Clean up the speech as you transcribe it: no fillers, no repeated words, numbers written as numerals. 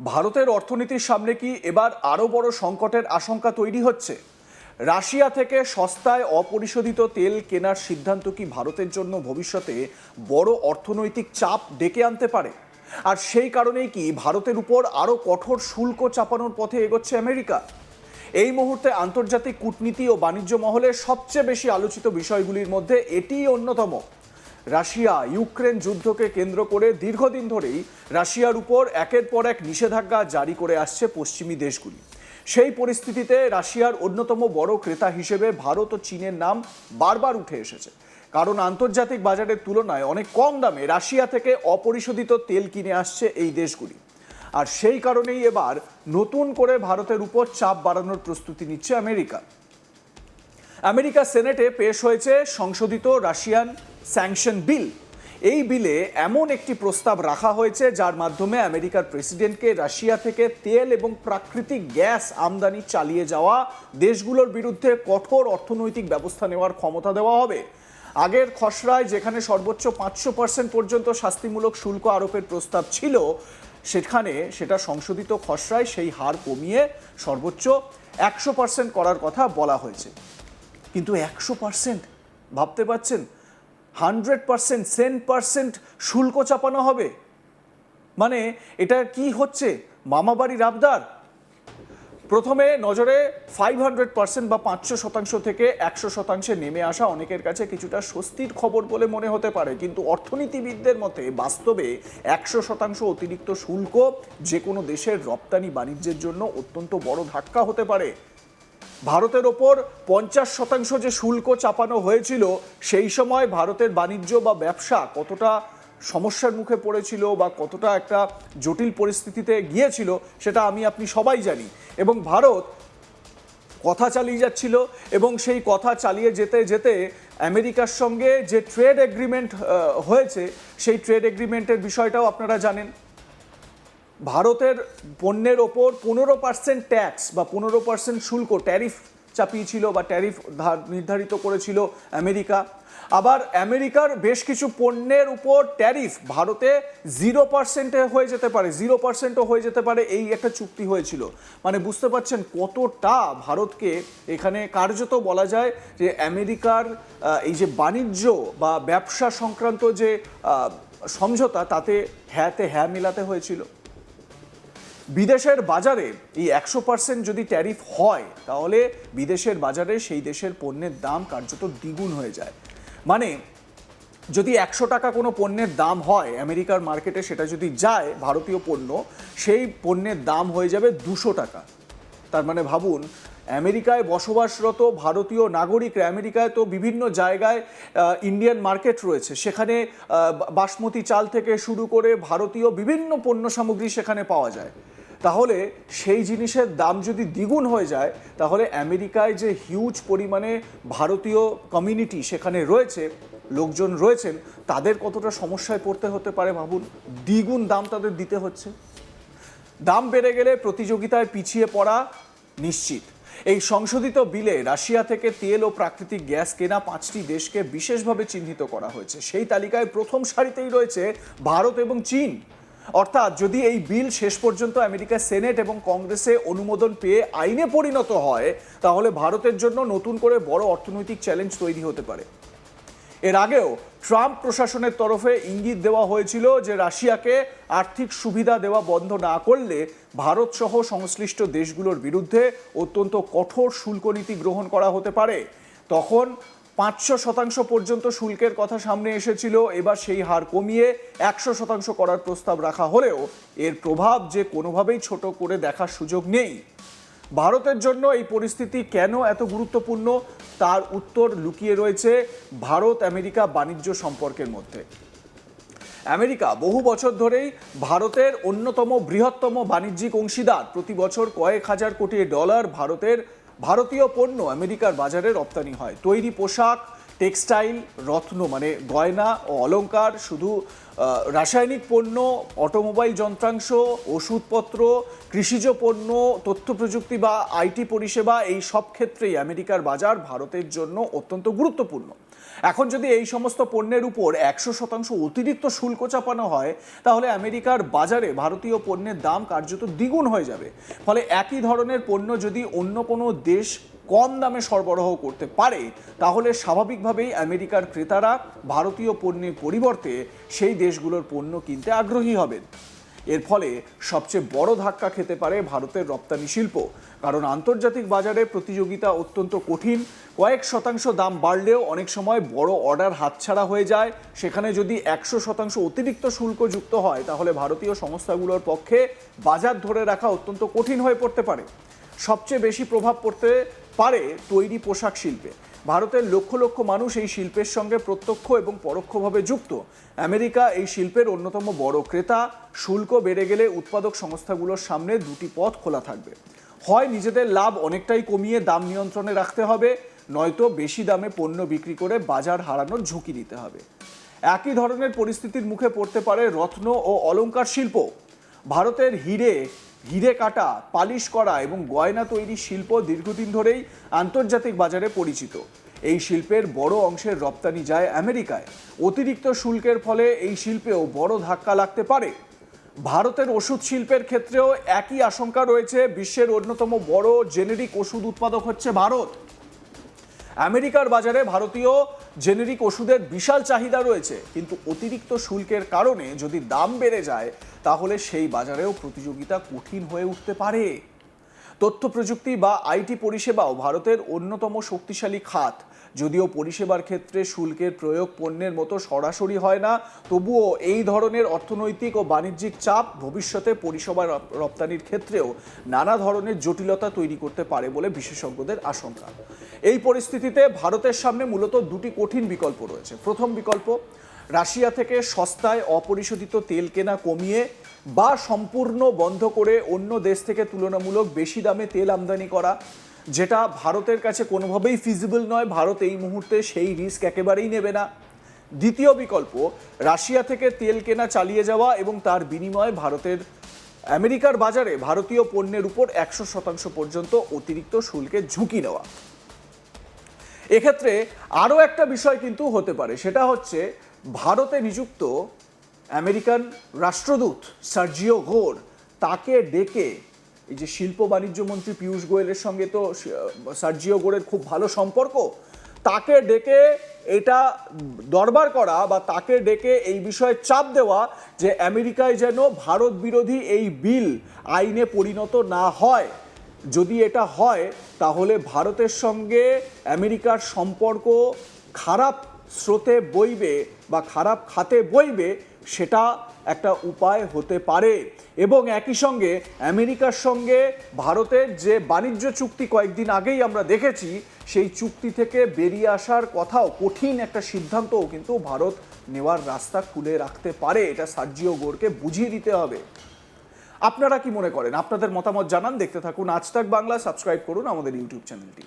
ভারতের অর্থনীতির সামনে কি এবার আরো বড় সংকটের আশঙ্কা তৈরি হচ্ছে? রাশিয়া থেকে সস্তায় অপরিশোধিত তেল কেনার সিদ্ধান্ত কি ভারতের জন্য ভবিষ্যতে বড় অর্থনৈতিক চাপ ডেকে আনতে পারে? আর সেই কারণেই কি ভারতের উপর আরো কঠোর শুল্ক চাপানোর পথে এগোচ্ছে আমেরিকা? এই মুহূর্তে আন্তর্জাতিক কূটনীতি ও বাণিজ্য মহলে সবচেয়ে বেশি আলোচিত বিষয়গুলির মধ্যে এটিই অন্যতম। রাশিয়া ইউক্রেন যুদ্ধকে কেন্দ্র করে দীর্ঘদিন ধরেই রাশিয়ার উপর একের পর এক নিষেধাজ্ঞা জারি করে আসছে পশ্চিমী দেশগুলি। সেই পরিস্থিতিতে রাশিয়ার অন্যতম বড় ক্রেতা হিসেবে ভারত ও চীনের নাম বারবার উঠে এসেছে, কারণ আন্তর্জাতিক বাজারের তুলনায় অনেক কম দামে রাশিয়া থেকে অপরিশোধিত তেল কিনে আসছে এই দেশগুলি। আর সেই কারণেই এবার নতুন করে ভারতের উপর চাপ বাড়ানোর প্রস্তুতি নিচ্ছে আমেরিকা। আমেরিকা সেনেটে পেশ হয়েছে সংশোধিত রাশিয়ান স্যাংশন বিল। এই বিলে এমন একটি প্রস্তাব রাখা হয়েছে যার মাধ্যমে আমেরিকার প্রেসিডেন্টকে রাশিয়া থেকে তেল এবং প্রাকৃতিক গ্যাস আমদানি চালিয়ে যাওয়া দেশগুলোর বিরুদ্ধে কঠোর অর্থনৈতিক ব্যবস্থা নেওয়ার ক্ষমতা দেওয়া হবে। আগের খসড়ায় যেখানে সর্বোচ্চ 500% পর্যন্ত শাস্তিমূলক শুল্ক আরোপের প্রস্তাব ছিল, সেটা সংশোধিত খসড়ায় সেই হার কমিয়ে সর্বোচ্চ 100% করার কথা বলা হয়েছে। কিন্তু 100%, ভাবতে পারছেন? 100%, 10% শুল্ক চাপানো হবে। মানে এটা কি হচ্ছে, মামাবাড়ির আবদার? প্রথমে নজরে 500% বা 500% থেকে 100% নেমে আসা অনেকের কাছে কিছুটা স্বস্তির খবর বলে মনে হতে পারে, কিন্তু অর্থনীতিবিদদের মতে বাস্তবে 100% অতিরিক্ত শুল্ক যে কোনো দেশের রপ্তানি বাণিজ্যের জন্য অত্যন্ত বড় ধাক্কা হতে পারে। ভারতের ওপর 50% যে শুল্ক চাপানো হয়েছিল, সেই সময় ভারতের বাণিজ্য বা ব্যবসা কতটা সমস্যার মুখে পড়েছিল বা কতটা একটা জটিল পরিস্থিতিতে গিয়েছিল সেটা আমি আপনি সবাই জানি। এবং ভারত কথা চালিয়ে যাচ্ছিল, এবং সেই কথা চালিয়ে যেতে যেতে আমেরিকার সঙ্গে যে ট্রেড এগ্রিমেন্ট হয়েছে, সেই ট্রেড এগ্রিমেন্টের বিষয়টাও আপনারা জানেন। ভারতের পণ্যের ওপর 15% ট্যাক্স বা 15% শুল্ক ট্যারিফ চাপিয়েছিল বা ট্যারিফ নির্ধারিত করেছিল আমেরিকা। আবার আমেরিকার বেশ কিছু পণ্যের উপর ট্যারিফ ভারতে 0% হয়ে যেতে পারে, 0%ও হয়ে যেতে পারে, এই একটা চুক্তি হয়েছিল। মানে বুঝতে পারছেন কতটা ভারতকে এখানে কার্যত বলা যায় যে আমেরিকার এই যে বাণিজ্য বা ব্যবসা সংক্রান্ত যে সমঝোতা, তাতে হ্যাঁতে হ্যাঁ মেলাতে হয়েছিল। বিদেশের বাজারে এই 100% যদি ট্যারিফ হয়, তাহলে বিদেশের বাজারে সেই দেশের পণ্যের দাম কার্যত দ্বিগুণ হয়ে যায়। মানে যদি 100 টাকা কোনো পণ্যের দাম হয় আমেরিকার মার্কেটে, সেটা যদি যায় ভারতীয় পণ্য, সেই পণ্যের দাম হয়ে যাবে 200 টাকা। তার মানে ভাবুন, আমেরিকায় বসবাসরত ভারতীয় নাগরিকরা, আমেরিকায় তো বিভিন্ন জায়গায় ইন্ডিয়ান মার্কেট রয়েছে, সেখানে বাসমতি চাল থেকে শুরু করে ভারতীয় বিভিন্ন পণ্য সামগ্রী সেখানে পাওয়া যায়। তাহলে সেই জিনিসের দাম যদি দ্বিগুণ হয়ে যায়, তাহলে আমেরিকায় যে হিউজ পরিমাণে ভারতীয় কমিউনিটি সেখানে রয়েছে, লোকজন রয়েছেন, তাদের কতটা সমস্যায় পড়তে হতে পারে ভাবুন। দ্বিগুণ দাম তাদের দিতে হচ্ছে। দাম বেড়ে গেলে প্রতিযোগিতায় পিছিয়ে পড়া নিশ্চিত। এই সংশোধিত বিলে রাশিয়া থেকে তেল ও প্রাকৃতিক গ্যাস কেনা 5টি দেশকে বিশেষভাবে চিহ্নিত করা হয়েছে। সেই তালিকায় প্রথম সারিতেই রয়েছে ভারত এবং চীন। অর্থাৎ যদি এই বিল শেষ পর্যন্ত আমেরিকার সেনেট এবং কংগ্রেসে অনুমোদন পেয়ে আইনে পরিণত হয়, তাহলে ভারতের জন্য নতুন করে বড় অর্থনৈতিক চ্যালেঞ্জ তৈরি হতে পারে। এর আগেও ট্রাম্প প্রশাসনের তরফে ইঙ্গিত দেওয়া হয়েছিল যে রাশিয়াকে আর্থিক সুবিধা দেওয়া বন্ধ না করলে ভারত সহ সংশ্লিষ্ট দেশগুলোর বিরুদ্ধে অত্যন্ত কঠোর শুল্ক নীতি গ্রহণ করা হতে পারে। তখন 500% পর্যন্ত শুল্কের কথা সামনে এসেছিল। এবার সেই হার কমিয়ে 100% করার প্রস্তাব রাখা হলেও এর প্রভাব যে কোনোভাবেই ছোট করে দেখার সুযোগ নেই। ভারতের জন্য এই পরিস্থিতি কেন এত গুরুত্বপূর্ণ, তার উত্তর লুকিয়ে রয়েছে ভারত আমেরিকা বাণিজ্য সম্পর্কের মধ্যে। আমেরিকা বহু বছর ধরেই ভারতের অন্যতম বৃহত্তম বাণিজ্যিক অংশীদার। প্রতি বছর কয়েক হাজার কোটি ডলার ভারতীয় পণ্য আমেরিকার বাজারে রপ্তানি হয়। তৈরি পোশাক, টেক্সটাইল, রত্ন মানে গয়না ও অলংকার, শুধু রাসায়নিক পণ্য, অটোমোবাইল যন্ত্রাংশ, ওষুধপত্র, কৃষিজ পণ্য, তথ্য প্রযুক্তি বা আইটি পরিষেবা, এই সব ক্ষেত্রেই আমেরিকার বাজার ভারতের জন্য অত্যন্ত গুরুত্বপূর্ণ। এখন যদি এই সমস্ত পণ্যের উপর 100% অতিরিক্ত শুল্ক চাপানো হয়, তাহলে আমেরিকার বাজারে ভারতীয় পণ্যের দাম কার্যত দ্বিগুণ হয়ে যাবে। ফলে একই ধরনের পণ্য যদি অন্য কোনো দেশ কম দামে সরবরাহ করতে পারে, তাহলে স্বাভাবিকভাবেই আমেরিকার ক্রেতারা ভারতীয় পণ্যের পরিবর্তে সেই দেশগুলোর পণ্য কিনতে আগ্রহী হবেন। এর ফলে সবচেয়ে বড় ধাক্কা খেতে পারে ভারতের রপ্তানি শিল্প, কারণ আন্তর্জাতিক বাজারে প্রতিযোগিতা অত্যন্ত কঠিন। কয়েক শতাংশ দাম বাড়লেও অনেক সময় বড় অর্ডার হাতছাড়া হয়ে যায়। সেখানে যদি 100% অতিরিক্ত শুল্ক যুক্ত হয়, তাহলে ভারতীয় সংস্থাগুলোর পক্ষে বাজার ধরে রাখা অত্যন্ত কঠিন হয়ে পড়তে পারে। সবচেয়ে বেশি প্রভাব পড়তে পারে তৈরি পোশাক শিল্পে। ভারতের লক্ষ লক্ষ মানুষ এই শিল্পের সঙ্গে প্রত্যক্ষ এবং পরোক্ষভাবে যুক্ত। আমেরিকা এই শিল্পের অন্যতম বড় ক্রেতা। শুল্ক বেড়ে গেলে উৎপাদক সংস্থাগুলোর সামনে দুটি পথ খোলা থাকবে। হয় নিজেদের লাভ অনেকটাই কমিয়ে দাম নিয়ন্ত্রণে রাখতে হবে, নয়তো বেশি দামে পণ্য বিক্রি করে বাজার হারানোর ঝুঁকি নিতে হবে। একই ধরনের পরিস্থিতির মুখে পড়তে পারে রত্ন ও অলংকার শিল্প। ভারতের হিরে কাটা, পালিশ করা এবং গয়না তৈরি শিল্প দীর্ঘদিন ধরেই আন্তর্জাতিক বাজারে পরিচিত। এই শিল্পের বড় অংশের রপ্তানি যায় আমেরিকায়। অতিরিক্ত শুল্কের ফলে এই শিল্পেও বড় ধাক্কা লাগতে পারে। ভারতের ওষুধ শিল্পের ক্ষেত্রেও একই আশঙ্কা রয়েছে। বিশ্বের অন্যতম বড় জেনেরিক ওষুধ উৎপাদক হচ্ছে ভারত। আমেরিকার বাজারে ভারতীয় জেনেরিক ওষুধের বিশাল চাহিদা রয়েছে, কিন্তু অতিরিক্ত শুল্কের কারণে যদি দাম বেড়ে যায়, তাহলে সেই বাজারেও প্রতিযোগিতা কঠিন হয়ে উঠতে পারে। তথ্য প্রযুক্তি বা আইটি পরিষেবাও ভারতের অন্যতম শক্তিশালী খাত। যদিও পরিষেবার ক্ষেত্রে শুল্কের প্রয়োগ পণ্যের মতো সরাসরি হয় না, তবুও এই ধরনের অর্থনৈতিক ও বাণিজ্যিক চাপ ভবিষ্যতে পরিষেবা রপ্তানির ক্ষেত্রেও নানা ধরনের জটিলতা তৈরি করতে পারে বলে বিশেষজ্ঞদের আশঙ্কা। এই পরিস্থিতিতে ভারতের সামনে মূলত দুটি কঠিন বিকল্প রয়েছে। প্রথম বিকল্প, রাশিয়া থেকে সস্তায় অপরিশোধিত তেল কেনা কমিয়ে বা সম্পূর্ণ বন্ধ করে অন্য দেশ থেকে তুলনামূলক বেশি দামে তেল আমদানি করা, যেটা ভারতের কাছে কোনোভাবেই ফিজিবল নয়। ভারত এই মুহূর্তে সেই রিস্ক একেবারেই নেবে না। দ্বিতীয় বিকল্প, রাশিয়া থেকে তেল কেনা চালিয়ে যাওয়া এবং তার বিনিময়ে আমেরিকার বাজারে ভারতীয় পণ্যের উপর 100% পর্যন্ত অতিরিক্ত শুল্কের ঝুঁকি নেওয়া। এক্ষেত্রে আরও একটা বিষয় কিন্তু হতে পারে, সেটা হচ্ছে ভারতে নিযুক্ত আমেরিকান রাষ্ট্রদূত সার্জিও গোর, তাকে ডেকে, এই যে শিল্প বাণিজ্য মন্ত্রী পীযূষ গোয়েলের সঙ্গে তো সার্জিও গোরের খুব ভালো সম্পর্ক, তাকে ডেকে এটা দরবার করা বা তাকে ডেকে এই বিষয়ে চাপ দেওয়া যে আমেরিকায় যেন ভারত বিরোধী এই বিল আইনে পরিণত না হয়। যদি এটা হয়, তাহলে ভারতের সঙ্গে আমেরিকার সম্পর্ক খারাপ স্রোতে বইবে বা খারাপ খাতে বইবে, সেটা একটা উপায় হতে পারে। এবং একই সঙ্গে আমেরিকার সঙ্গে ভারতের যে বাণিজ্য চুক্তি কয়েকদিন আগেই আমরা দেখেছি, সেই চুক্তি থেকে বেরিয়ে আসার কথাও, কঠিন একটা সিদ্ধান্তও কিন্তু ভারত নেওয়ার রাস্তা খুলে রাখতে পারে। এটা সার্জিও গোরকে বুঝিয়ে দিতে হবে। আপনারা কি মনে করেন? আপনাদের মতামত জানান। দেখতে থাকুন আজ তাক বাংলা। সাবস্ক্রাইব করুন আমাদের ইউটিউব চ্যানেলটি।